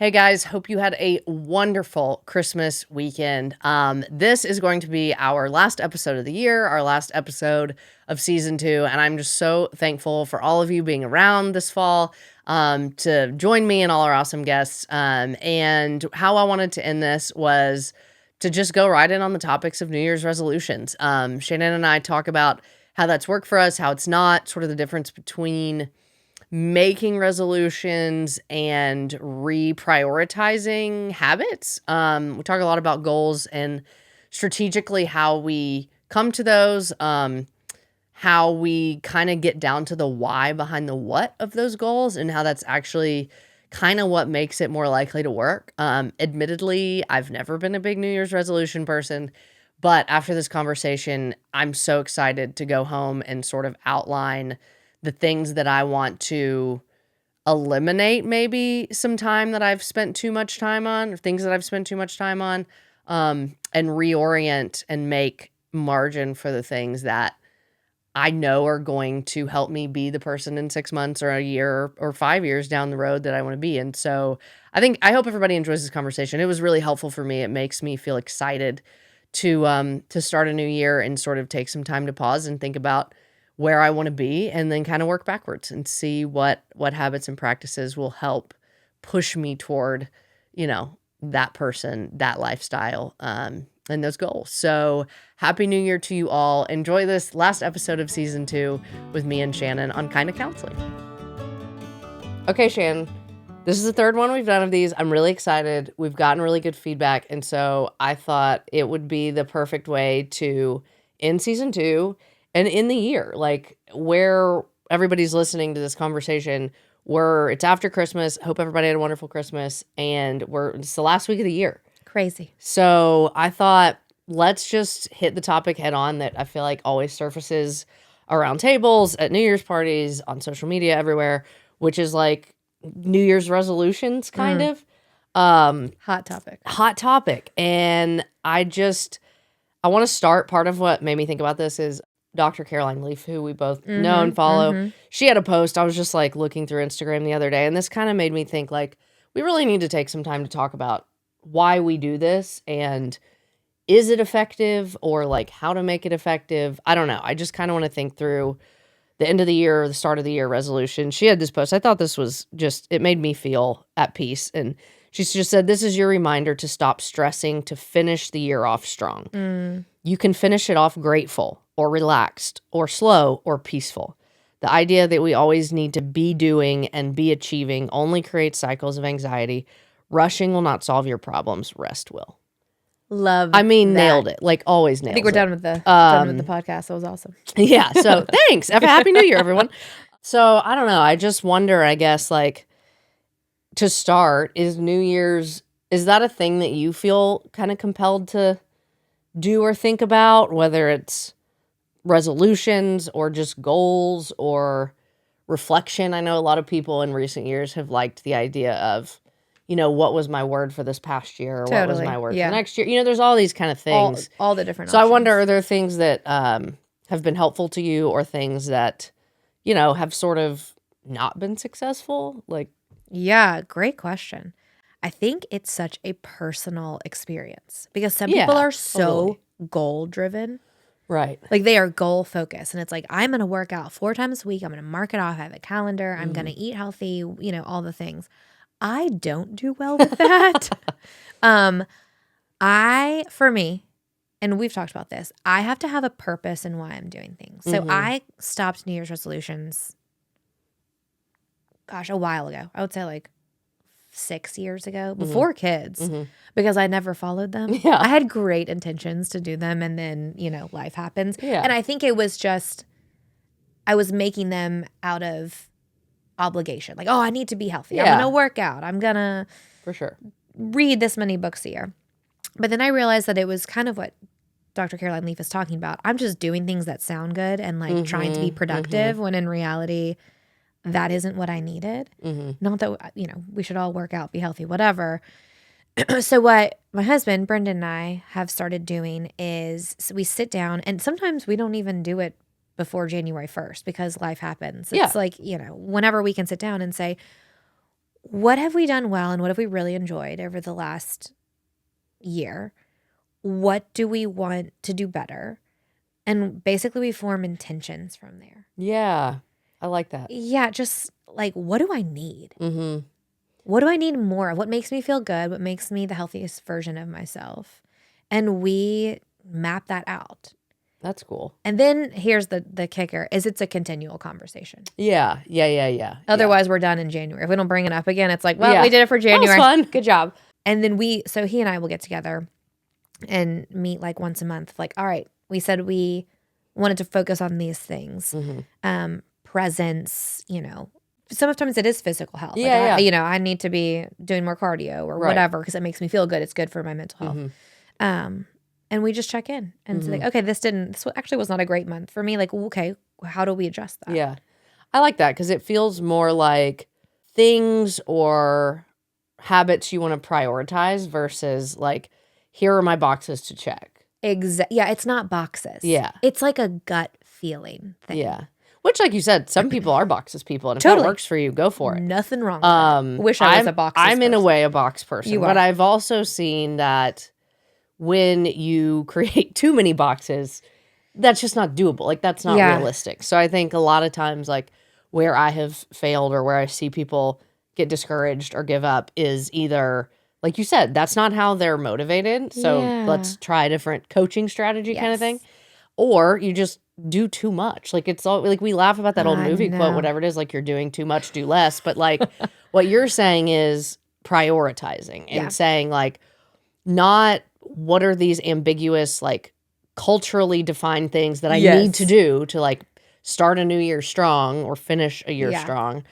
Hey guys, hope you had a wonderful Christmas weekend. This is going to be our last episode of the year, our last episode of season 2, and I'm just so thankful for all of you being around this fall to join me and all our awesome guests. And how I wanted to end this was to just go right in on the topics of New Year's resolutions. Shannon and I talk about how that's worked for us, how it's not, sort of the difference between making resolutions and reprioritizing habits. We talk a lot about goals and strategically how we come to those, how we kind of get down to the why behind the what of those goals, and how that's actually kind of what makes it more likely to work. Admittedly, I've never been a big New Year's resolution person, but after this conversation, I'm so excited to go home and sort of outline the things that I want to eliminate, maybe some time that I've spent too much time on, or things that I've spent too much time on, and reorient and make margin for the things that I know are going to help me be the person in 6 months or a year or 5 years down the road that I want to be. And so I hope everybody enjoys this conversation. It was really helpful for me. It makes me feel excited to start a new year and sort of take some time to pause and think about where I want to be, and then kind of work backwards and see what habits and practices will help push me toward, that person, that lifestyle, and those goals. So happy New Year to you all. Enjoy this last episode of season 2 with me and Shannon on Kind of Counseling. Okay, Shannon, this is the third one we've done of these. I'm really excited. We've gotten really good feedback. And so I thought it would be the perfect way to end season 2 and in the year, like where everybody's listening to this conversation, it's after Christmas. Hope everybody had a wonderful Christmas, and it's the last week of the year. Crazy. So I thought, let's just hit the topic head on that I feel like always surfaces around tables, at New Year's parties, on social media, everywhere, which is like New Year's resolutions, kind of. Hot topic. And I want to start. Part of what made me think about this is Dr. Caroline Leaf, who we both know and follow. She had a post. I was just like looking through Instagram the other day, and this kind of made me think like we really need to take some time to talk about why we do this, and is it effective, or like how to make it effective. I don't know. I just kind of want to think through the end of the year or the start of the year resolution. She had this post. I thought this was it made me feel at peace. And she just said, this is your reminder to stop stressing, to finish the year off strong. You can finish it off grateful or relaxed or slow or peaceful. The idea that we always need to be doing and be achieving only creates cycles of anxiety. Rushing will not solve your problems. Rest will. Love. Nailed it. Like always nailed it. I think we're done with the podcast. That was awesome. Yeah. So thanks. Happy New Year, everyone. So I don't know. I just wonder, I guess, like to start, is New Year's, is that a thing that you feel kind of compelled to do or think about, whether it's resolutions or just goals or reflection? I know a lot of people in recent years have liked the idea of, what was my word for this past year? Or Totally. What was my word for next year? There's all these kind of things. All the different So options. I wonder, are there things that have been helpful to you, or things that, have sort of not been successful? Like, yeah, great question. I think it's such a personal experience because some people are so goal driven. Right. Like they are goal focused, and it's like, I'm going to work out 4 times a week. I'm going to mark it off. I have a calendar. I'm going to eat healthy, all the things. I don't do well with that. For me, and we've talked about this, I have to have a purpose in why I'm doing things. So I stopped New Year's resolutions, a while ago. I would say like 6 years ago, before kids, because I never followed them. Yeah. I had great intentions to do them, and then, life happens. Yeah. And I think it was just, I was making them out of obligation. Like, I need to be healthy. Yeah. I'm going to work out. I'm going to For sure. read this many books a year. But then I realized that it was kind of what Dr. Caroline Leaf is talking about. I'm just doing things that sound good and like trying to be productive, when in reality, that isn't what I needed. Not that, we should all work out, be healthy, whatever. So what my husband, Brendan, and I have started doing is we sit down, and sometimes we don't even do it before January 1st because life happens. It's like, whenever we can sit down and say, what have we done well and what have we really enjoyed over the last year? What do we want to do better? And basically we form intentions from there. Yeah. I like that. Yeah, just like, what do I need? Mm-hmm. What do I need more of? What makes me feel good? What makes me the healthiest version of myself? And we map that out. That's cool. And then here's the kicker, is it's a continual conversation. Yeah. Otherwise, we're done in January. If we don't bring it up again, it's like, well, Yeah. we did it for January. That was fun. Good job. And then so he and I will get together and meet like once a month. Like, all right, we said we wanted to focus on these things. Mm-hmm. Presence, sometimes it is physical health. Yeah, like I need to be doing more cardio or whatever because it makes me feel good. It's good for my mental health. Mm-hmm. And we just check in and say, like, okay, this actually was not a great month for me. Like, okay, how do we adjust that? Yeah. I like that because it feels more like things or habits you want to prioritize versus like, here are my boxes to check. Yeah, it's not boxes. Yeah. It's like a gut feeling thing. Yeah. Which, like you said, some people are boxes people. And if Totally. that works for you, go for it. Nothing wrong with it. Wish I was a box person. I'm in a way a box person. You are. But I've also seen that when you create too many boxes, that's just not doable. Like, that's not realistic. So I think a lot of times, like, where I have failed or where I see people get discouraged or give up is either, like you said, that's not how they're motivated. So let's try a different coaching strategy kind of thing. Or you just do too much. Like, it's all, like, we laugh about that old movie quote, whatever it is, like, you're doing too much, do less. But, like, what you're saying is prioritizing and saying, like, not what are these ambiguous, like, culturally defined things that I need to do to, like, start a new year strong or finish a year strong.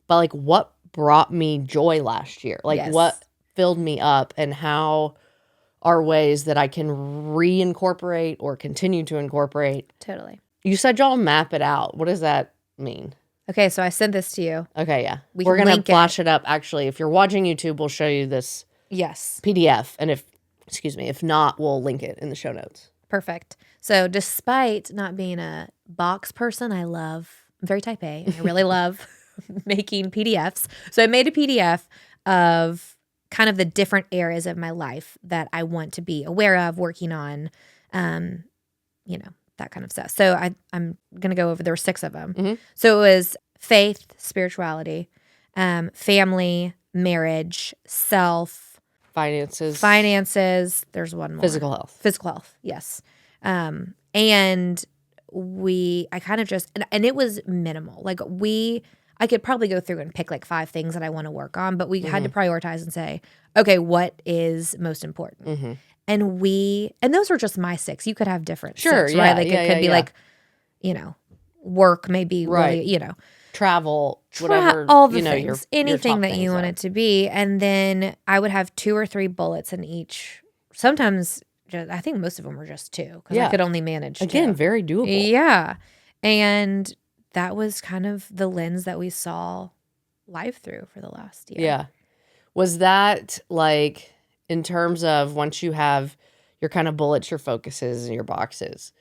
But, like, what brought me joy last year? Like, what filled me up, and how are ways that I can reincorporate or continue to incorporate. Totally. You said y'all map it out. What does that mean? Okay, so I sent this to you. Okay, yeah. We're going to flash it up. Actually, if you're watching YouTube, we'll show you this PDF. And if not, we'll link it in the show notes. Perfect. So despite not being a box person, I'm very type A, and I really love making PDFs. So I made a PDF of kind of the different areas of my life that I want to be aware of, working on, that kind of stuff. So I'm going to go over, there were 6 of them. Mm-hmm. So it was faith, spirituality, family, marriage, self, finances. There's one more. Physical health. Yes. And I kind of just, and it was minimal. Like I could probably go through and pick like 5 things that I want to work on, but we had to prioritize and say, okay, what is most important? Mm-hmm. And those were just my 6. You could have different 6, yeah, right? Like it could be like, work maybe really, travel, whatever, all the things, your anything that things you want it to be. And then I would have 2 or 3 bullets in each. Sometimes I think most of them were just 2 because I could only manage 2. Again, very doable. Yeah. And that was kind of the lens that we saw life through for the last year. Yeah. Was that like, in terms of once you have your kind of bullets, your focuses, and your boxes,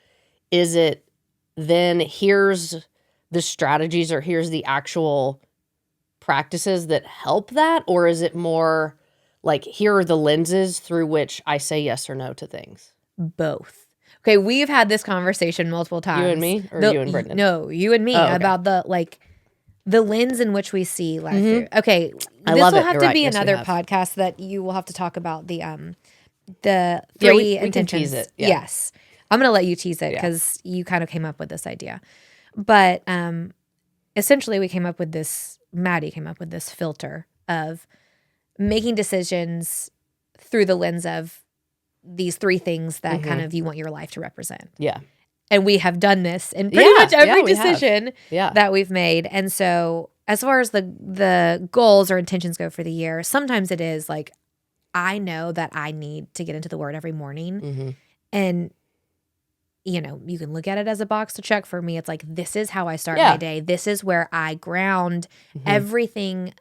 is it then here's the strategies or here's the actual practices that help that? Or is it more like, here are the lenses through which I say yes or no to things? Both. Okay, we've had this conversation multiple times. You and me, or you and Brendan? No, you and me, about the lens in which we see life through. Okay, this will have to be another podcast that you will have to talk about the 3 intentions. We can tease it. Yeah. Yes, I'm going to let you tease it because you kind of came up with this idea. But essentially, Maddie came up with this filter of making decisions through the lens of these 3 things that kind of you want your life to represent. Yeah. And we have done this in pretty much every decision that we've made. And so as far as the goals or intentions go for the year, sometimes it is like, I know that I need to get into the Word every morning. Mm-hmm. And, you can look at it as a box to check. For me, it's like, this is how I start my day. This is where I ground everything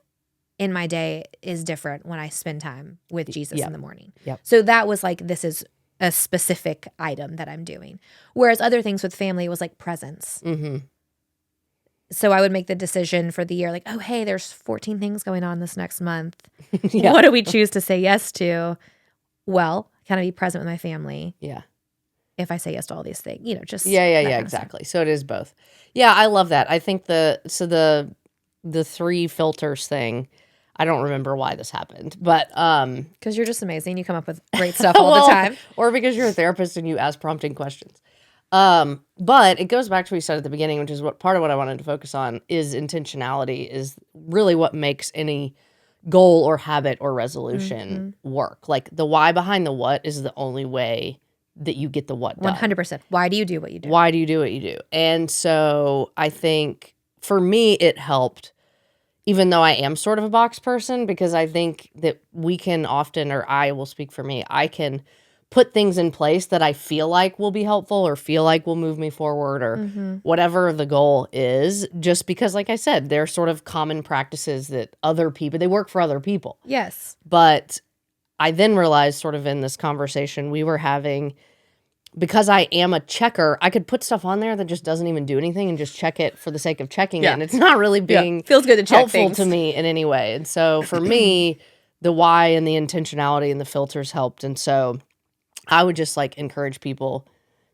in my day is different when I spend time with Jesus in the morning. Yep. So that was like, this is a specific item that I'm doing. Whereas other things with family was like presence. Mm-hmm. So I would make the decision for the year, like, oh, hey, there's 14 things going on this next month. Yeah. What do we choose to say yes to? Well, can I be present with my family Yeah. if I say yes to all these things? Just Yeah, that kind of exactly. So it is both. Yeah, I love that. I think the 3 filters thing, I don't remember why this happened, but because you're just amazing. You come up with great stuff all the time. or because you're a therapist and you ask prompting questions. But it goes back to what we said at the beginning, which is what part of what I wanted to focus on is intentionality is really what makes any goal or habit or resolution work. Like the why behind the what is the only way that you get the what done. 100%. Why do you do what you do? Why do you do what you do? And so I think for me, it helped, even though I am sort of a box person, because I think that we can often, or I will speak for me, I can put things in place that I feel like will be helpful or feel like will move me forward or whatever the goal is, just because, like I said, they're sort of common practices that other people, they work for other people. Yes. But I then realized sort of in this conversation we were having, because I am a checker, I could put stuff on there that just doesn't even do anything and just check it for the sake of checking it. And it's not really being Feels good to check helpful things to me in any way. And so for me, the why and the intentionality and the filters helped. And so I would just like encourage people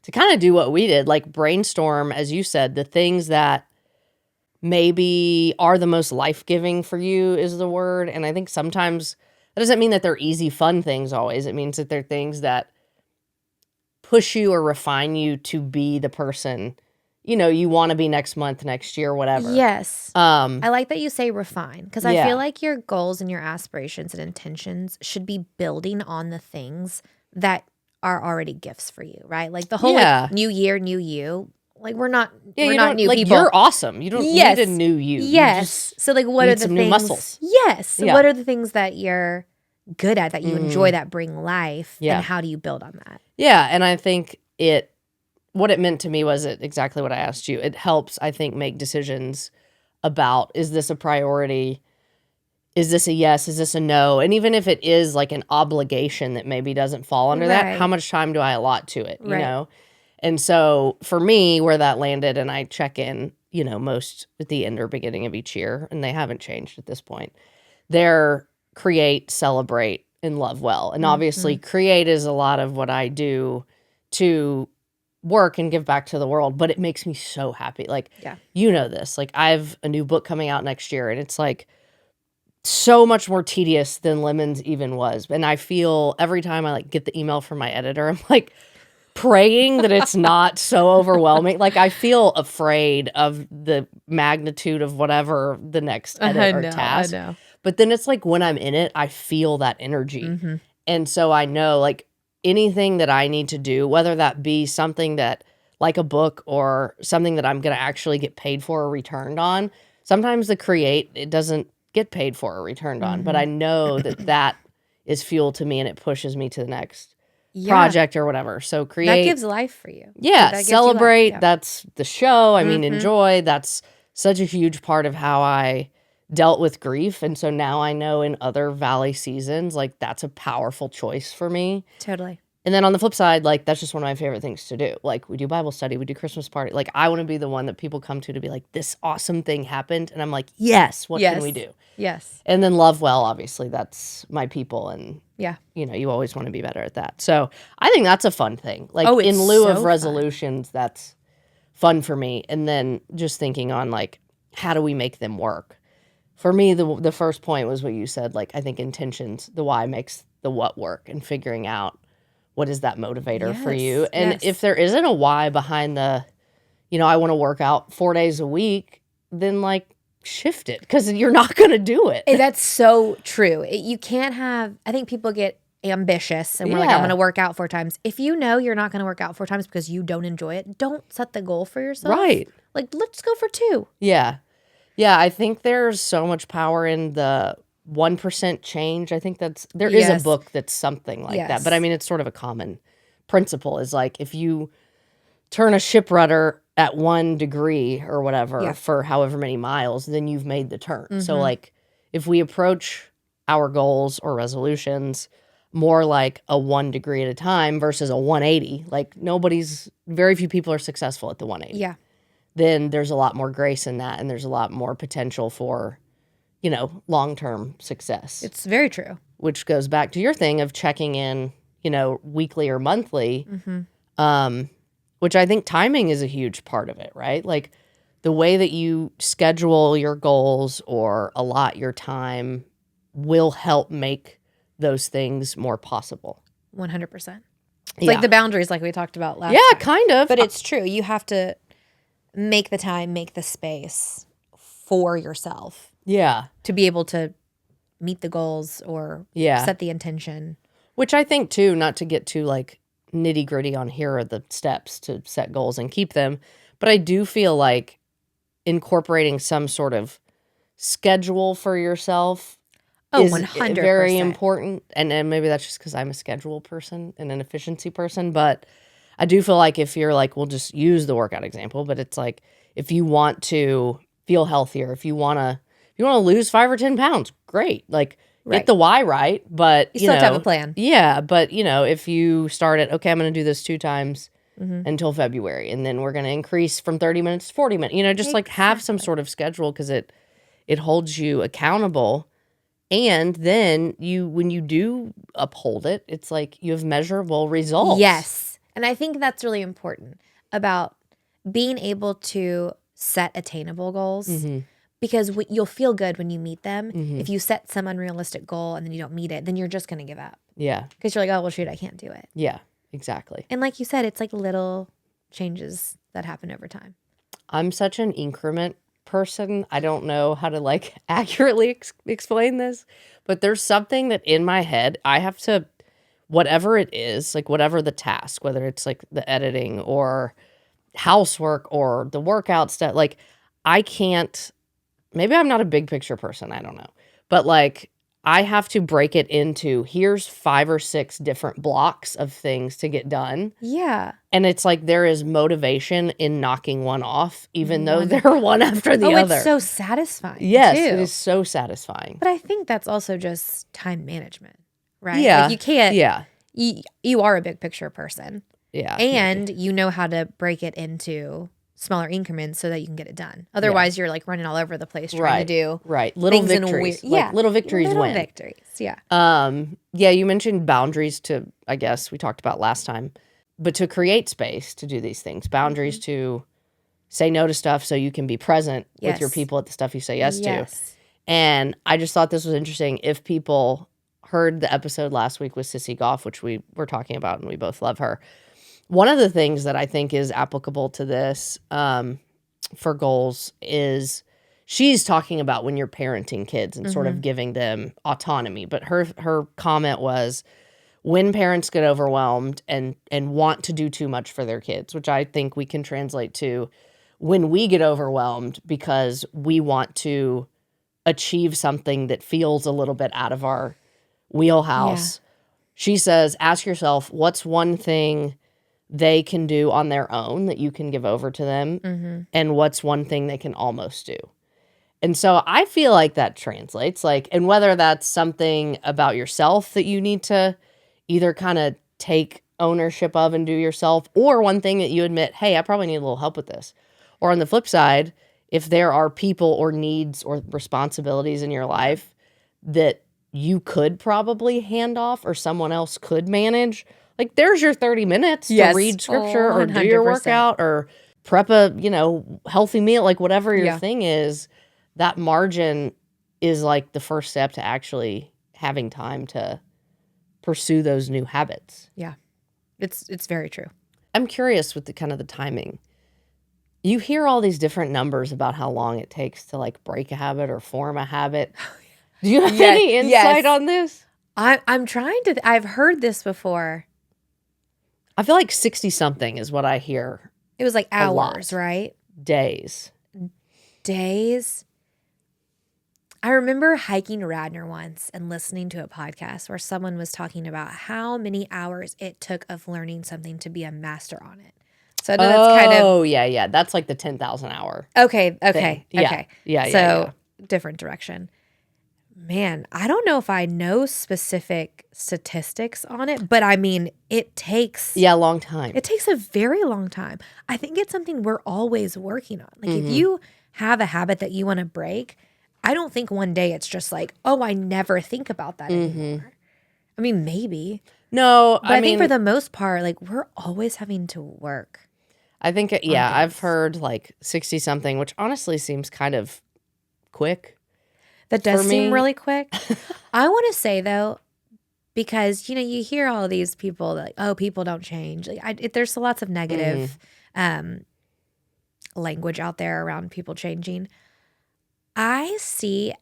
to kind of do what we did, like brainstorm, as you said, the things that maybe are the most life-giving for you is the word. And I think sometimes that doesn't mean that they're easy, fun things always. It means that they're things that push you or refine you to be the person, you want to be next month, next year, whatever. Yes. I like that you say refine, because I feel like your goals and your aspirations and intentions should be building on the things that are already gifts for you, right? Like the whole like, new year, new you. Like we're not new like, people. You're awesome. You don't need a new you. Yes. So like what are the some things? New muscles. Yes. Yeah. What are the things that you're good at, that you enjoy, that bring life? Yeah. And how do you build on that? Yeah. And I think what it meant to me was exactly what I asked you. It helps, I think, make decisions about, is this a priority? Is this a yes? Is this a no? And even if it is like an obligation that maybe doesn't fall under that, how much time do I allot to it? You know? And so for me, where that landed, and I check in, most at the end or beginning of each year, and they haven't changed at this point, they're create, celebrate, and love well. And obviously create is a lot of what I do to work and give back to the world, but it makes me so happy. Like, this, like I have a new book coming out next year, and it's like so much more tedious than Lemons even was. And I feel every time I like get the email from my editor, I'm like praying that it's not so overwhelming. Like I feel afraid of the magnitude of whatever the next edit or task. I know. But then it's like when I'm in it, I feel that energy. And so I know like anything that I need to do, whether that be something that like a book or something that I'm going to actually get paid for or returned on, sometimes the create, it doesn't get paid for or returned on. But I know that is fuel to me, and it pushes me to the next project or whatever. So create. That gives life for you. Yeah. That Celebrate. gives you life. That's the show. I mean, enjoy. That's such a huge part of how I dealt with grief. And so now I know in other valley seasons, like that's a powerful choice for me. Totally. And then on the flip side, like that's just one of my favorite things to do. Like we do Bible study, we do Christmas party. Like I want to be the one that people come to be like, this awesome thing happened. And I'm like, yes, what can we do? Yes. And then love well, obviously that's my people. And you always want to be better at that. So I think that's a fun thing. Like in lieu of resolutions, that's fun for me. And then just thinking on like, how do we make them work? For me, the first point was what you said. Like I think intentions, the why makes the what work, and figuring out what is that motivator for you. And if there isn't a why behind the, I want to work out 4 days a week, then like shift it, because you're not going to do it. That's so true. You can't have, I think people get ambitious and we're like, I'm going to work out 4 times. If you know you're not going to work out 4 times because you don't enjoy it, don't set the goal for yourself. Right. Like, let's go for 2. Yeah. Yeah. I think there's so much power in the 1% change. I think there is a book that's something like that. But I mean, it's sort of a common principle is like, if you turn a ship rudder at 1 degree or whatever for however many miles, then you've made the turn. So like if we approach our goals or resolutions more like a 1 degree at a time versus a 180, like very few people are successful at the 180. Yeah. then there's a lot more grace in that, and there's a lot more potential for, long-term success. It's very true. Which goes back to your thing of checking in, weekly or monthly, which I think timing is a huge part of it, right? Like the way that you schedule your goals or allot your time will help make those things more possible. 100%. It's like the boundaries like we talked about last time. Yeah, kind of. But it's true. You have to make the time, make the space for yourself. Yeah. To be able to meet the goals or set the intention. Which I think, too, not to get too, like, nitty-gritty on here are the steps to set goals and keep them, but I do feel like incorporating some sort of schedule for yourself is 100%. very important. And then maybe that's just because I'm a schedule person and an efficiency person, but I do feel like if you're like, we'll just use the workout example, but it's like if you want to feel healthier, if you want to lose 5 or 10 pounds, great. Like, get the why right, but, you still have to have a plan. Yeah, but, if you start at, okay, I'm going to do this 2 times until February, and then we're going to increase from 30 minutes to 40 minutes, just like have some sort of schedule because it holds you accountable. And then when you do uphold it, it's like you have measurable results. Yes. And I think that's really important about being able to set attainable goals. Because you'll feel good when you meet them. If you set some unrealistic goal and then you don't meet it, then you're just going to give up. Yeah. Because you're like, oh, well, shoot, I can't do it. Yeah, exactly. And like you said, it's like little changes that happen over time. I'm such an increment person. I don't know how to like accurately explain this, but there's something that in my head, I have to, whatever it is, like whatever the task, whether it's like the editing or housework or the workout stuff, like I can't. Maybe I'm not a big picture person. I don't know. But like, I have to break it into here's 5 or 6 different blocks of things to get done. Yeah. And it's like there is motivation in knocking one off, even though they're one after the other. It's so satisfying. Yes, too. it is so satisfying. But I think that's also just time management, right? Yeah. Like you can't. Yeah. You are a big picture person. Yeah. And you know how to break it into smaller increments so that you can get it done. Otherwise, you're like running all over the place trying to do little victories. Little victories win. Little victories, yeah. Yeah, you mentioned boundaries to, I guess we talked about last time, but to create space to do these things, boundaries to say no to stuff so you can be present with your people at the stuff you say yes to. And I just thought this was interesting. If people heard the episode last week with Sissy Goff, which we were talking about and we both love her, one of the things that I think is applicable to this for goals is she's talking about when you're parenting kids and sort of giving them autonomy. But her comment was when parents get overwhelmed and want to do too much for their kids, which I think we can translate to when we get overwhelmed because we want to achieve something that feels a little bit out of our wheelhouse. She says, ask yourself, what's one thing they can do on their own that you can give over to them, and what's one thing they can almost do. And so I feel like that translates, like, and whether that's something about yourself that you need to either kind of take ownership of and do yourself, or one thing that you admit, hey, I probably need a little help with this. Or on the flip side, if there are people or needs or responsibilities in your life that you could probably hand off or someone else could manage, like there's your 30 minutes to read scripture or do your workout or prep a, healthy meal, like whatever your thing is, that margin is like the first step to actually having time to pursue those new habits. Yeah. It's very true. I'm curious with the kind of the timing. You hear all these different numbers about how long it takes to like break a habit or form a habit. Do you have any insight on this? I'm trying to, I've heard this before. I feel like 60 something is what I hear. It was like hours, right? Days. I remember hiking Radnor once and listening to a podcast where someone was talking about how many hours it took of learning something to be a master on it. So I know that's kind of... Oh, yeah. That's like the 10,000 hour. Okay. Yeah. So different direction. Man, I don't know if I know specific statistics on it, but I mean, it takes Yeah, a long time. It takes a very long time. I think it's something we're always working on. Like if Mm-hmm. you have a habit that you want to break, I don't think one day it's just like, oh, I never think about that anymore. I mean, maybe. No, But I think for the most part, like we're always having to work. I think, yeah, I've things. heard like 60 something, which honestly seems kind of quick. That does For seem me- really quick. I want to say though, because you hear all these people that, like, oh, people don't change. Like there's lots of negative language out there around people changing. I see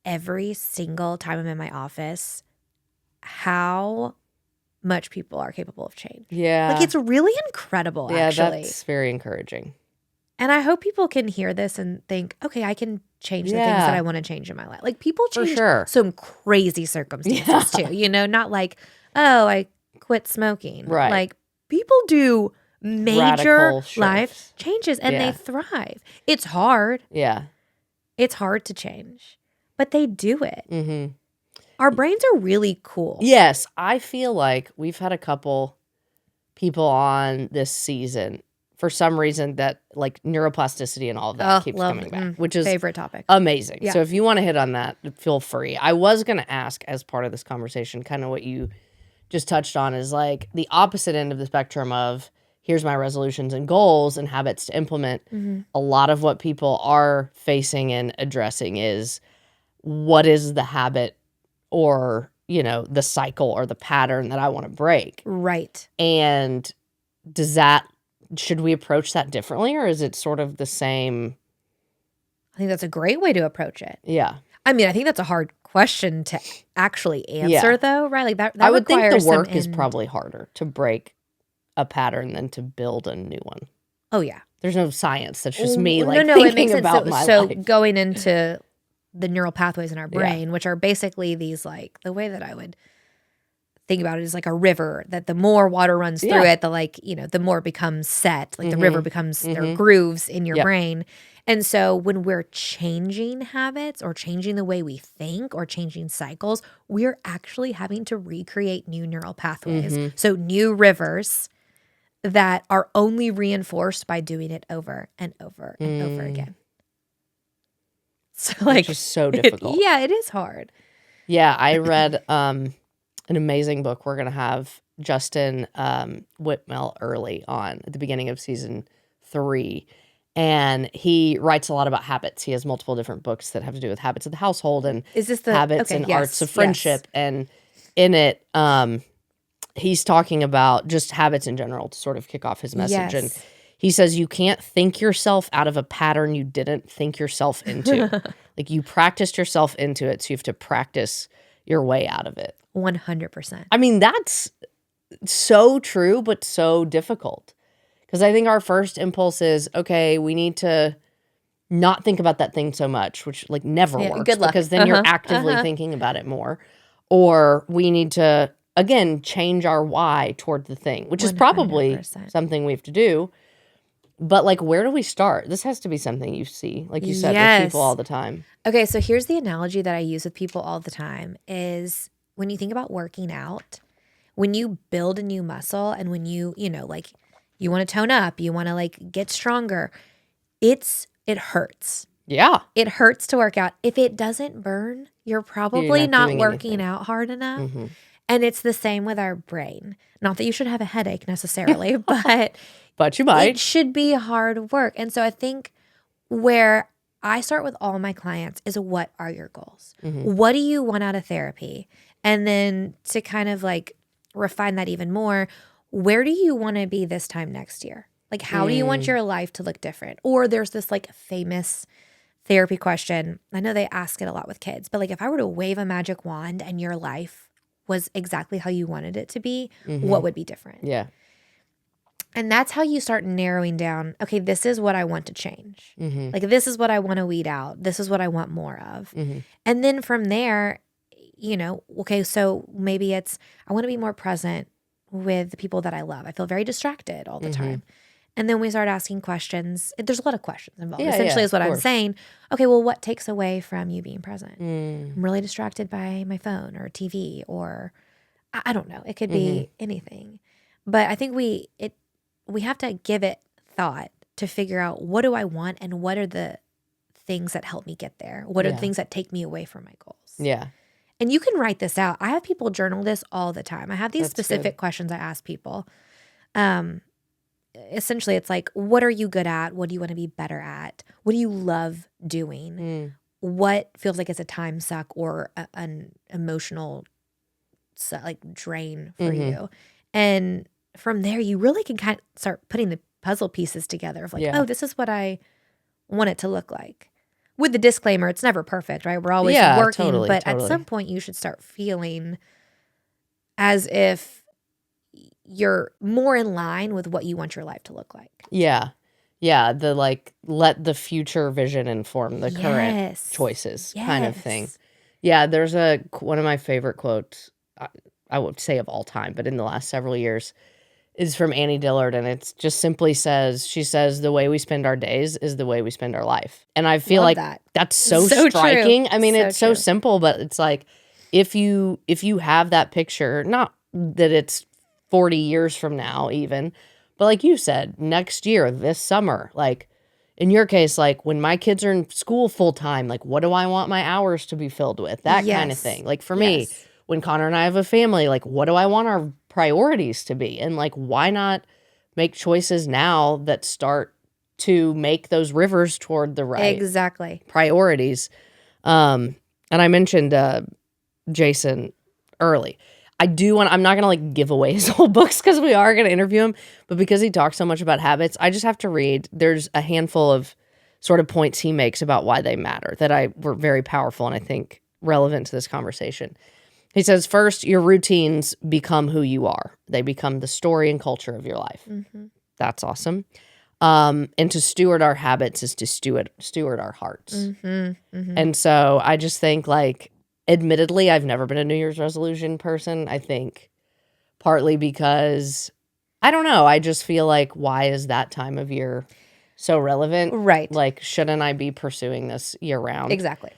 every single time I'm in my office how much people are capable of change. Yeah. Like it's really incredible, Yeah, actually. that's very encouraging. And I hope people can hear this and think, okay, I can change the things Yeah. that I want to change in my life. Like people For change sure. some crazy circumstances too, not like, oh, I quit smoking. Right. Like people do major Radical life shifts. changes and Yeah. they thrive. It's hard. Yeah. It's hard to change, but they do it. Mm-hmm. Our brains are really cool. Yes, I feel like we've had a couple people on this season for some reason that like neuroplasticity and all of that keeps coming back, which is favorite topic. amazing. Yeah. So if you want to hit on that, feel free. I was going to ask as part of this conversation, kind of what you just touched on is like the opposite end of the spectrum of here's my resolutions and goals and habits to implement. A lot of what people are facing and addressing is what is the habit or, the cycle or the pattern that I want to break. Right. And should we approach that differently or is it sort of the same? I think that's a great way to approach it. Yeah. I mean, I think that's a hard question to actually answer, though, right? Like that I would think the requires some work is probably harder to break a pattern than to build a new one. Oh, yeah. There's no science. That's just me No, thinking it makes sense. about my So life. going into the neural pathways in our brain, which are basically these, like, the way that I would think about it is like a river, that the more water runs through it, the more it becomes set. Like the river becomes, there are grooves in your brain. And so when we're changing habits or changing the way we think or changing cycles, we're actually having to recreate new neural pathways. So new rivers that are only reinforced by doing it over and over and over again. So Which is so difficult. It is hard. Yeah, I read an amazing book. We're going to have Justin Whitmell early on at the beginning of season 3. And he writes a lot about habits. He has multiple different books that have to do with habits of the household and Is this the habits and arts of friendship. And in it, he's talking about just habits in general to sort of kick off his message. And he says you can't think yourself out of a pattern you didn't think yourself into. Like you practiced yourself into it, so you have to practice your way out of it. 100%. I mean, that's so true, but so difficult. Because I think our first impulse is, okay, we need to not think about that thing so much, which like never works. Good luck. Because then you're actively thinking about it more. Or we need to, again, change our why toward the thing, which is probably 100%. something we have to do. But like, where do we start? This has to be something you see, like you said, with people all the time. Okay, so here's the analogy that I use with people all the time is when you think about working out, when you build a new muscle and when you like you want to tone up, you want to like get stronger, it hurts. Yeah. It hurts to work out. If it doesn't burn, you're probably not working out hard enough. Mm-hmm. And it's the same with our brain. Not that you should have a headache necessarily, but you might. It should be hard work. And so I think where I start with all my clients is what are your goals? What do you want out of therapy? And then to kind of like refine that even more, where do you want to be this time next year? Like, how do you want your life to look different? Or there's this like famous therapy question. I know they ask it a lot with kids, but like if I were to wave a magic wand and your life was exactly how you wanted it to be, what would be different? Yeah. And that's how you start narrowing down, okay, this is what I want to change. Like, this is what I want to weed out. This is what I want more of. And then from there, okay, so maybe it's, I want to be more present with the people that I love. I feel very distracted all the time. And then we start asking questions. There's a lot of questions involved. Yeah, Essentially yeah, is what of I'm course. saying. Okay, well, what takes away from you being present? Mm. I'm really distracted by my phone or TV, or I don't know. It could be anything. But I think we have to give it thought to figure out, what do I want and what are the things that help me get there? What are the Yeah. things that take me away from my goals? Yeah. And you can write this out. I have people journal this all the time. I have these That's specific good. questions I ask people. Essentially, it's like, what are you good at? What do you want to be better at? What do you love doing? Mm. What feels like it's a time suck or an emotional like drain for you? And from there, you really can kind of start putting the puzzle pieces together of like, Yeah. oh, this is what I want it to look like. With the disclaimer, it's never perfect, right? We're always Yeah, working, totally, but at totally. some point you should start feeling as if you're more in line with what you want your life to look like. Yeah. Yeah. The like, let the future vision inform the current Yes. choices kind of Yes. thing. Yeah. There's one of my favorite quotes, I would say of all time, but in the last several years, is from Annie Dillard. And it just simply says, she says, the way we spend our days is the way we spend our life. And I feel Love like that. that's so So true. striking. I mean, So it's so true. simple, but it's like, if you have that picture, not that it's 40 years from now even, but like you said, next year, this summer, like in your case, like when my kids are in school full time, like what do I want my hours to be filled with? That kind of Yes. thing. Like for me, Yes. when Connor and I have a family, like what do I want our priorities to be? And like, why not make choices now that start to make those rivers toward the right Exactly. priorities? And I mentioned Jason early. I'm not going to like give away his whole books because we are going to interview him, but because he talks so much about habits, I just have to read. There's a handful of sort of points he makes about why they matter that were very powerful and I think relevant to this conversation. He says, first, your routines become who you are. They become the story and culture of your life. That's awesome. And to steward our habits is to steward our hearts. And so I just think, like, admittedly, I've never been a New Year's resolution person. I think partly because, I don't know, I just feel like, why is that time of year so relevant? Right. Like, shouldn't I be pursuing this year round? Exactly.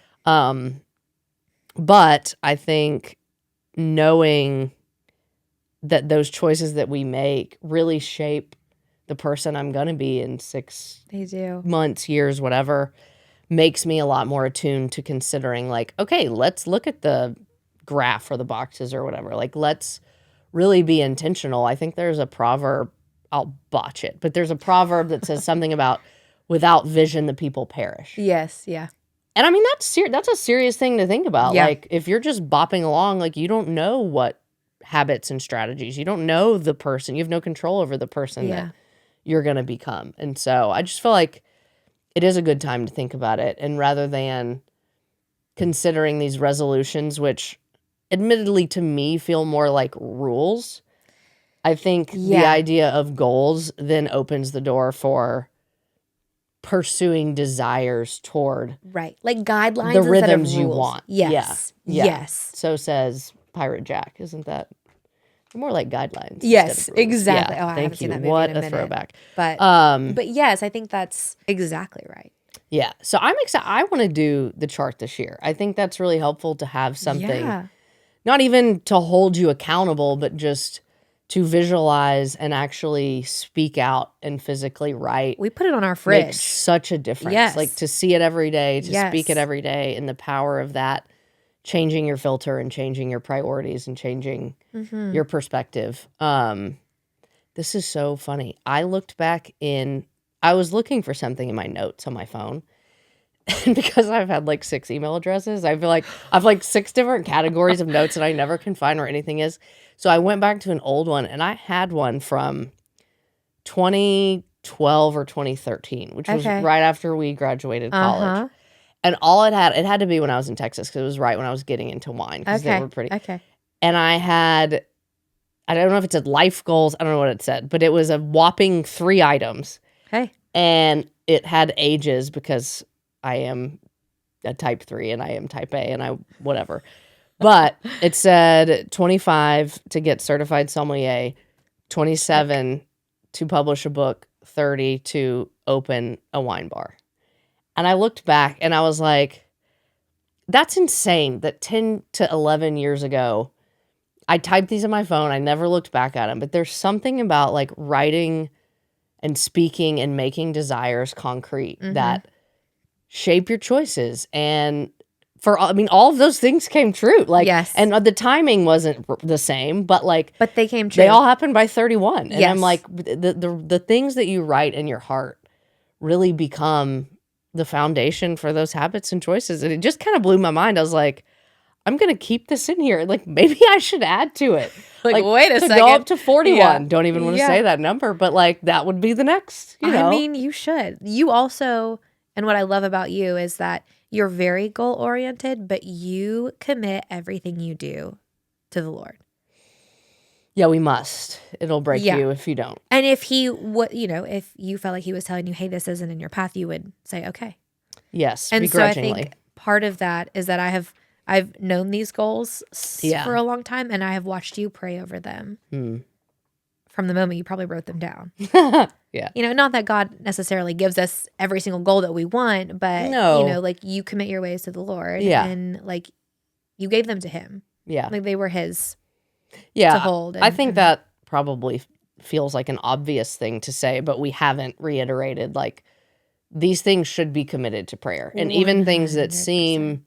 But I think knowing that those choices that we make really shape the person I'm going to be in 6 They do. months, years, whatever, makes me a lot more attuned to considering like, okay, let's look at the graph or the boxes or whatever. Like, let's really be intentional. I think there's a proverb, I'll botch it, but there's a proverb that says something about without vision, the people perish. Yes. Yeah. And I mean, that's a serious thing to think about. Yeah. Like, if you're just bopping along, like, you don't know what habits and strategies, you don't know the person, you have no control over the person that you're going to become. And so I just feel like it is a good time to think about it. And rather than considering these resolutions, which admittedly to me feel more like rules, I think the idea of goals then opens the door for pursuing desires toward Right. Like guidelines the instead rhythms of you rules. want. Yes. Yeah. Yes. So says Pirate Jack. Isn't that more like guidelines? Yes, instead of rules? exactly. Yeah, Oh, I thank haven't seen you. that movie What in a a minute. throwback. But yes, I think that's exactly right. Yeah. So I'm excited. I want to do the chart this year. I think that's really helpful to have something, not even to hold you accountable, but just to visualize and actually speak out and physically write. We put it on our fridge. Makes such a difference. Yes. Like, to see it every day, to speak it Yes. every day, and the power of that changing your filter and changing your priorities and changing your perspective. This is so funny. I looked back I was looking for something in my notes on my phone. And because I've had like 6 email addresses, I feel like I've like 6 different categories of notes and I never can find where anything is. So I went back to an old one and I had one from 2012 or 2013, which was right after we graduated college. And all it had to be when I was in Texas because it was right when I was getting into wine because they were pretty. And I don't know if it said life goals. I don't know what it said, but it was a whopping 3 items. And it had ages because I am a type 3 and I am type A and whatever. But it said 25 to get certified sommelier, 27 to publish a book, 30 to open a wine bar. And I looked back and I was like, that's insane that 10 to 11 years ago, I typed these in my phone. I never looked back at them. But there's something about like writing and speaking and making desires concrete that shape your choices. And all of those things came true. Like, Yes. and the timing wasn't the same, but like, But they came true. they all happened by 31. And Yes. I'm like, the things that you write in your heart really become the foundation for those habits and choices. And it just kind of blew my mind. I was like, I'm going to keep this in here. Like, maybe I should add to it. Like, wait a to second. go up to 41. Yeah. Don't even want to Yeah. say that number, but like, that would be the next, you know. I mean, you should. You also, and what I love about you is that you're very goal oriented, but you commit everything you do to the Lord. Yeah, we must. It'll break Yeah. you if you don't. And if he would, if you felt like he was telling you, hey, this isn't in your path, you would say, okay. Yes, And so I begrudgingly. think part of that is that I've known these goals for a long time, and I have watched you pray over them from the moment you probably wrote them down. Yeah. Not that God necessarily gives us every single goal that we want, but No. like you commit your ways to the Lord, Yeah. and like you gave them to Him, Yeah. like they were His Yeah. to hold. I think that probably feels like an obvious thing to say, but we haven't reiterated like these things should be committed to prayer. And even things that 100%. seem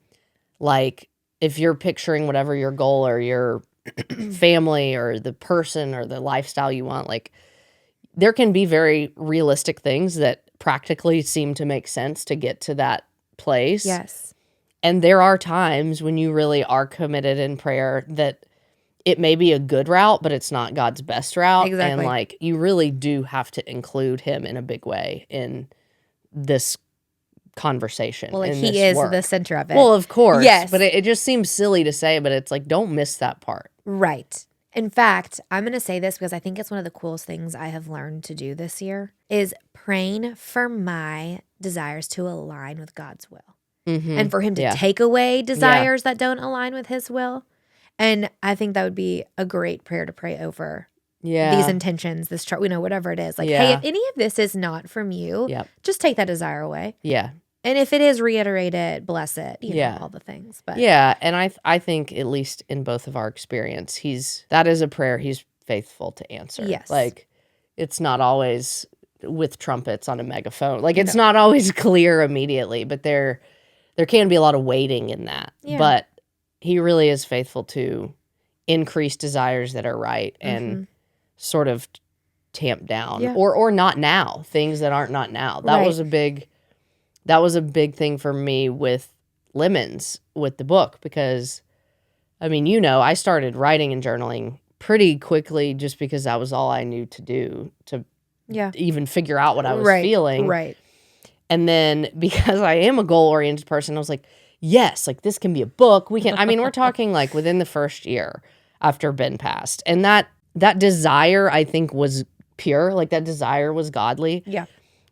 like if you're picturing whatever your goal or your family or the person or the lifestyle you want, like there can be very realistic things that practically seem to make sense to get to that place. Yes. And there are times when you really are committed in prayer that it may be a good route, but it's not God's best route. Exactly. And like you really do have to include him in a big way in this conversation. Well, like in He this is work. the center of it. Well, of course. Yes. But it just seems silly to say, but it's like, don't miss that part. Right. In fact, I'm going to say this because I think it's one of the coolest things I have learned to do this year is praying for my desires to align with God's will. And for Him to take away desires that don't align with His will. And I think that would be a great prayer to pray over these intentions, this whatever it is. Like, hey, if any of this is not from you, just take that desire away. Yeah. And if it is, reiterate it, bless it, know, all the things. But yeah, and I think at least in both of our experience, that is a prayer he's faithful to answer. Yes. Like it's not always with trumpets on a megaphone. Like it's not always clear immediately, but there can be a lot of waiting in that. Yeah. But he really is faithful to increase desires that are right and sort of tamp down or not now, things that aren't not now. That was a big thing for me with Lemons, with the book, because I mean, I started writing and journaling pretty quickly just because that was all I knew to do to even figure out what I was feeling. Right. And then because I am a goal-oriented person, I was like, yes, like this can be a book. We're talking like within the first year after Ben passed. And that desire, I think, was pure. Like that desire was godly. Yeah.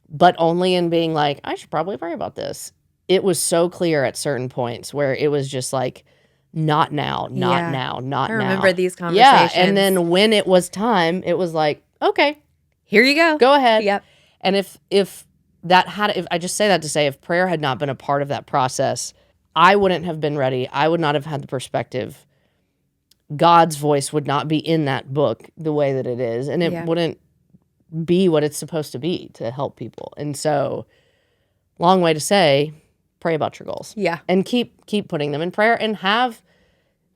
But only in being like, I should probably pray about this. It was so clear at certain points where it was just like, not now, not now, not now. I remember these conversations. Yeah, and then when it was time, it was like, okay, here you go. Go ahead. Yep. And if I just say that to say, if prayer had not been a part of that process, I wouldn't have been ready. I would not have had the perspective. God's voice would not be in that book the way that it is, and it wouldn't be what it's supposed to be to help people. And so, long way to say, pray about your goals. Yeah. And keep putting them in prayer and have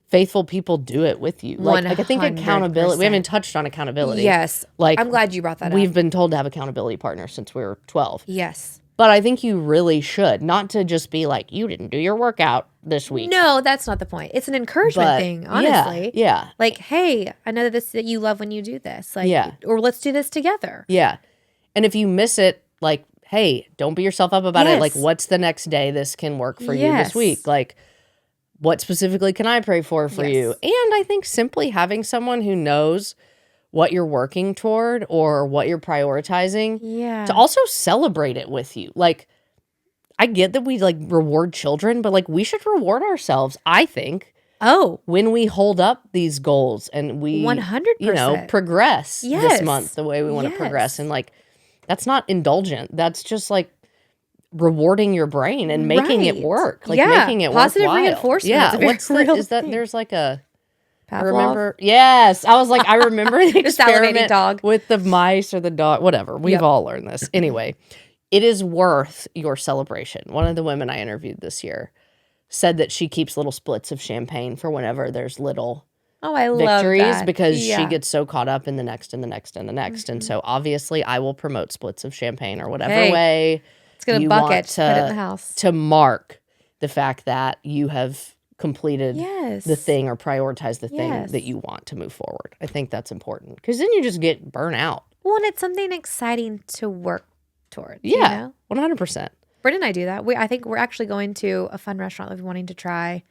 faithful people do it with you. Like I think accountability, we haven't touched on accountability. Yes. Like I'm glad you brought that up. We've been told to have accountability partners since we were 12. Yes. But I think you really should, not to just be like, you didn't do your workout this week. No, that's not the point. It's an encouragement thing, honestly. Yeah. Like, hey, I know that you love when you do this. Like, or let's do this together. Yeah. And if you miss it, like, hey, don't beat yourself up about it. Like, what's the next day this can work for you this week? Like, what specifically can I pray for you? And I think simply having someone who knows what you're working toward or what you're prioritizing to also celebrate it with you. Like, I get that we like reward children, but like we should reward ourselves, I think. Oh, when we hold up these goals and we 100%, progress this month the way we want to progress. And like that's not indulgent. That's just like rewarding your brain and making it Right. work, like Yeah. making it Positive worthwhile. reinforcement Yeah. is a very What's the, real is that, thing. there's like a, I Pavlov? remember, yes. I was like, I remember the The salivating experiment dog. with the mice or the dog, whatever. We've Yep. all learned this. Anyway, it is worth your celebration. One of the women I interviewed this year said that she keeps little splits of champagne for whenever there's little Oh, I love victories that. because she Yeah. gets so caught up in the next and the next and the next. And so obviously I will promote splits of champagne or whatever Hey, way It's going to you bucket. want Put it in the house. to mark the fact that you have completed Yes. the thing or prioritized the thing Yes. that you want to move forward. I think that's important because then you just get burnt out. Well, and it's something exciting to work towards. Yeah, You know? 100%. Brit and I do that. I think we're actually going to a fun restaurant that we're wanting to try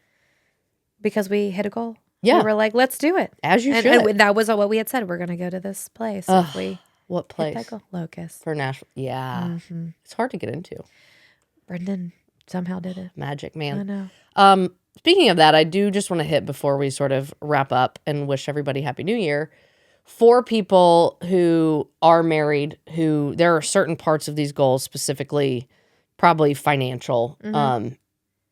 because we hit a goal. Yeah. We were like, let's do it. As you and, should. And that was what we had said. We're going to go to this place if we What hit place? that goal. Locust. For Nashville. Yeah. It's hard to get into. Brendan somehow did it. Magic, I man. know. Speaking of that, I do just want to hit before we sort of wrap up and wish everybody Happy New Year. For people who are married, who there are certain parts of these goals, specifically probably financial,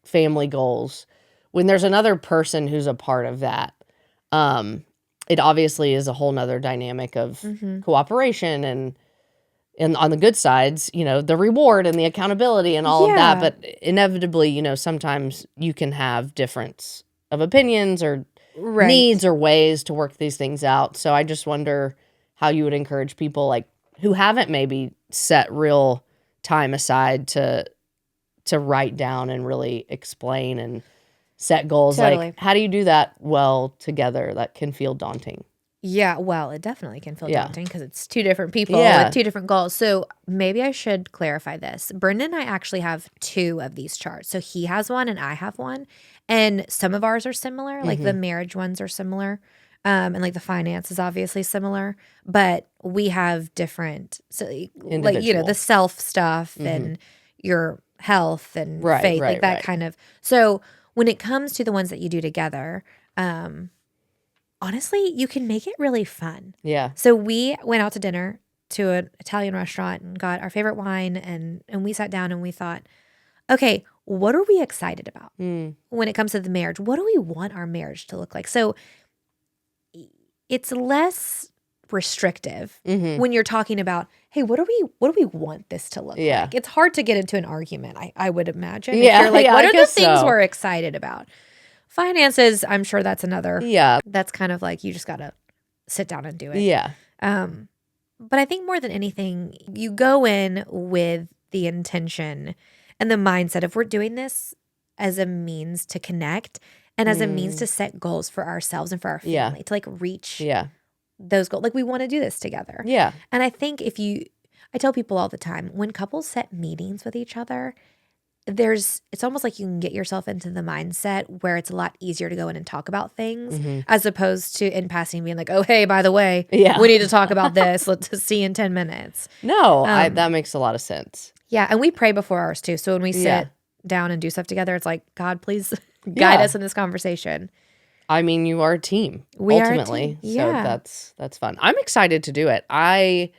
family goals. When there's another person who's a part of that, it obviously is a whole nother dynamic of cooperation and on the good sides, you know, the reward and the accountability and all of that. But inevitably, you know, sometimes you can have difference of opinions or needs or ways to work these things out. So I just wonder how you would encourage people like who haven't maybe set real time aside to write down and really explain and set goals. Totally. Like, how do you do that well together? That can feel daunting. Yeah, well, it definitely can feel Yeah. daunting because it's two different people Yeah. with two different goals. So maybe I should clarify this. Brendan and I actually have two of these charts. So he has one and I have one. And some of ours are similar. Like the marriage ones are similar. And like the finance is obviously similar. But we have different, so like, you know, Individual. the self stuff and your health and Right, faith, right, like that right. kind of. So when it comes to the ones that you do together, honestly, you can make it really fun. Yeah. So we went out to dinner to an Italian restaurant and got our favorite wine and we sat down and we thought, okay, what are we excited about when it comes to the marriage? What do we want our marriage to look like? So it's less restrictive when you're talking about, hey, what do we want this to look Yeah. like? It's hard to get into an argument, I would imagine. Yeah, If you're like, yeah, what I are the guess things so. we're excited about? Finances, I'm sure that's another. Yeah. That's kind of like you just got to sit down and do it. Yeah. But I think more than anything, you go in with the intention and the mindset of we're doing this as a means to connect and as a means to set goals for ourselves and for our family Yeah. to like reach Yeah. those goals. Like we want to do this together. Yeah. And I think I tell people all the time, when couples set meetings with each other, it's almost like you can get yourself into the mindset where it's a lot easier to go in and talk about things as opposed to in passing being like, oh, hey, by the way, Yeah. we need to talk about this. Let's see you in 10 minutes. No, that makes a lot of sense. Yeah. And we pray before ours too. So when we sit down and do stuff together, it's like, God, please guide us in this conversation. I mean, you are a team We are a ultimately. team. Yeah. So that's fun. I'm excited to do it. I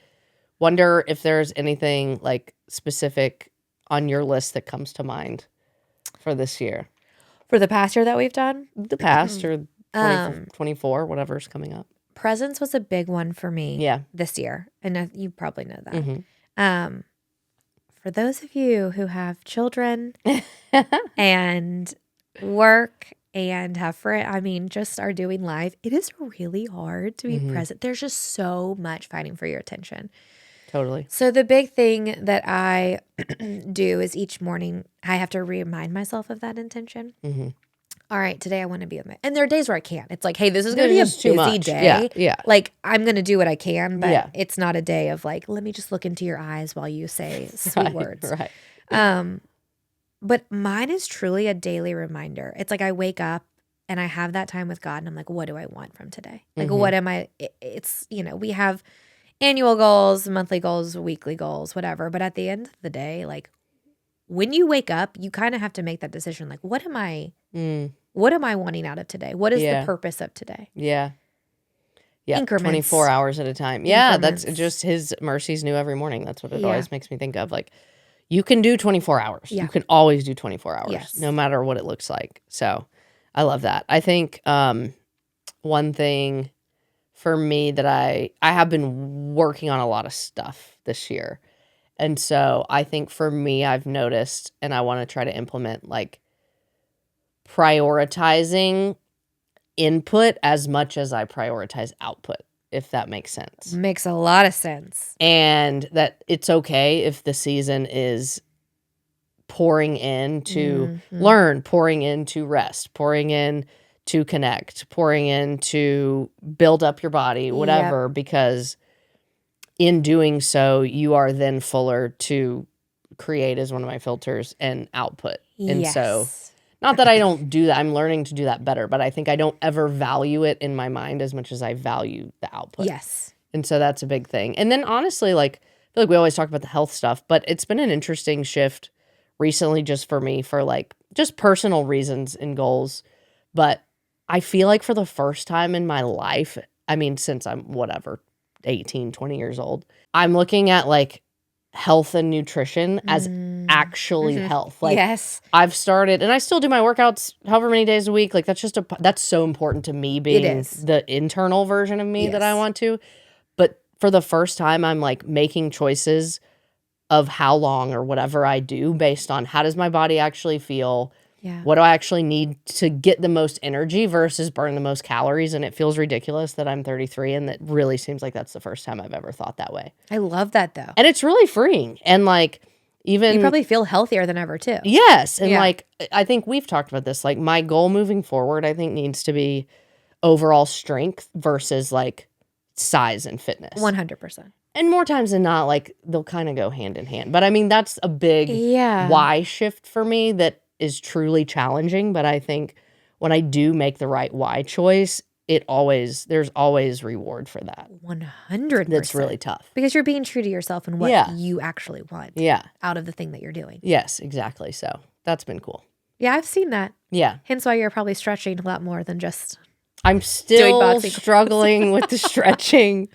wonder if there's anything like specific on your list that comes to mind for this year. For the past year that we've done, The past or 24, whatever's coming up. presence was a big one for me Yeah. this year. And you probably know that. Mm-hmm. For those of you who have children and work and have just are doing life, it is really hard to be present. There's just so much fighting for your attention. Totally. So the big thing that I do is each morning I have to remind myself of that intention. All right, today I want to be with my, and there are days where I can't. It's like, hey, this is going to be a There's just too busy much. day. Yeah, yeah. Like I'm going to do what I can, but Yeah. it's not a day of like, let me just look into your eyes while you say sweet words. Right. But mine is truly a daily reminder. It's like I wake up and I have that time with God and I'm like, what do I want from today? Like, what am I, it's, we have annual goals, monthly goals, weekly goals, whatever. But at the end of the day, like when you wake up, you kind of have to make that decision. Like, what am I wanting out of today? What is the purpose of today? Yeah. Yeah, increments. 24 hours at a time. Yeah, that's Increments. just his mercies new every morning. That's what it Yeah. always makes me think of. Like, you can do 24 hours. Yeah. You can always do 24 hours, Yes. no matter what it looks like. So I love that. I think one thing for me that I have been working on a lot of stuff this year. And so I think for me, I've noticed, and I want to try to implement, like, prioritizing input as much as I prioritize output, if that makes sense. Makes a lot of sense. And that it's okay if the season is pouring in to learn, pouring in to rest, pouring in to connect, pouring in to build up your body, whatever, because in doing so, you are then fuller to create, as one of my filters, and output. And so, not that I don't do that, I'm learning to do that better, but I think I don't ever value it in my mind as much as I value the output. Yes. And so that's a big thing. And then honestly, like, I feel like we always talk about the health stuff, but it's been an interesting shift recently just for me, for like just personal reasons and goals. But I feel like for the first time in my life, I mean, since I'm 18, 20 years old, I'm looking at like health and nutrition as actually health. Like, yes. I've started, and I still do my workouts however many days a week. Like, that's so important to me, being the internal version of me that I want to. But for the first time, I'm like making choices of how long or whatever I do based on how does my body actually feel? Yeah. What do I actually need to get the most energy versus burn the most calories? And it feels ridiculous that I'm 33, and that really seems like that's the first time I've ever thought that way. I love that though. And it's really freeing. And like, even you probably feel healthier than ever too. Yes. And like, I think we've talked about this. Like, my goal moving forward, I think, needs to be overall strength versus like size and fitness. 100%. And more times than not, like, they'll kind of go hand in hand. But I mean, that's a big why shift for me that is truly challenging. But I think when I do make the right why choice, there's always reward for that. 100%. That's really tough. Because you're being true to yourself and what you actually want out of the thing that you're doing. Yes, exactly. So that's been cool. Yeah, I've seen that. Yeah. Hence why you're probably stretching a lot more than just I'm still struggling with the stretching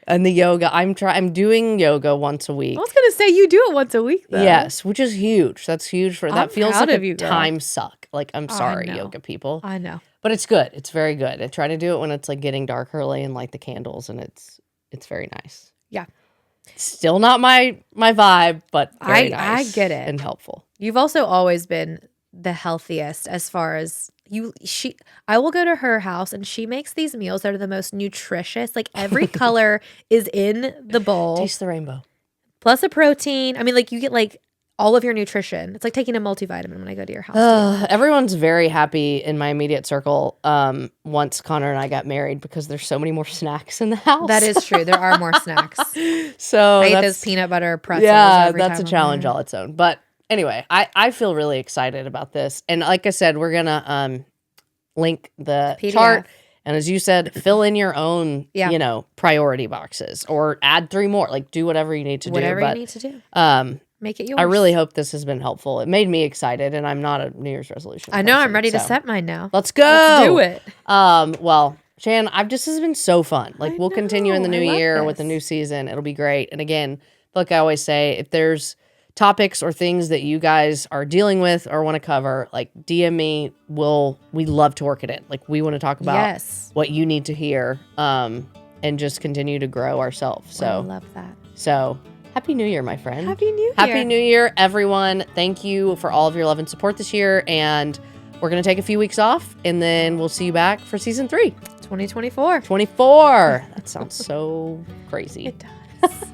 and the yoga. I'm doing yoga once a week. I was going to say, you do it once a week, though. Yes, which is huge. That's huge. That feels like a you, time suck. Like, I'm sorry, yoga people. I know. But it's good. It's very good. I try to do it when it's like getting dark early and light the candles, and it's very nice. Yeah. Still not my vibe, but very nice. I get it. And helpful. You've also always been the healthiest as far as I will go to her house and she makes these meals that are the most nutritious. Like, every color is in the bowl. Taste the rainbow. Plus a protein. I mean, like, you get like all of your nutrition. It's like taking a multivitamin when I go to your house. Everyone's very happy in my immediate circle once Connor and I got married, because there's so many more snacks in the house. That is true. There are more snacks. So I eat those peanut butter pretzels. Yeah, that's a challenge all its own. But anyway, I feel really excited about this. And like I said, we're going to link the chart. And as you said, fill in your own, priority boxes, or add 3 more. Like, do whatever you need to do. Whatever you need to do. Make it yours. I really hope this has been helpful. It made me excited, and I'm not a New Year's resolution I know. person, I'm ready to set mine now. Let's go. Let's do it. Well, Shan, this has been so fun. Like, we'll continue in the new year with the new season. It'll be great. And again, like I always say, if there's topics or things that you guys are dealing with or want to cover, like, DM me. We love to work it in. Like, we want to talk about what you need to hear, and just continue to grow ourselves. So I love that. So Happy New Year, my friend. Happy New Year. Happy New Year, everyone. Thank you for all of your love and support this year. And we're going to take a few weeks off, and then we'll see you back for season 3. 2024. 24. That sounds so crazy. It does.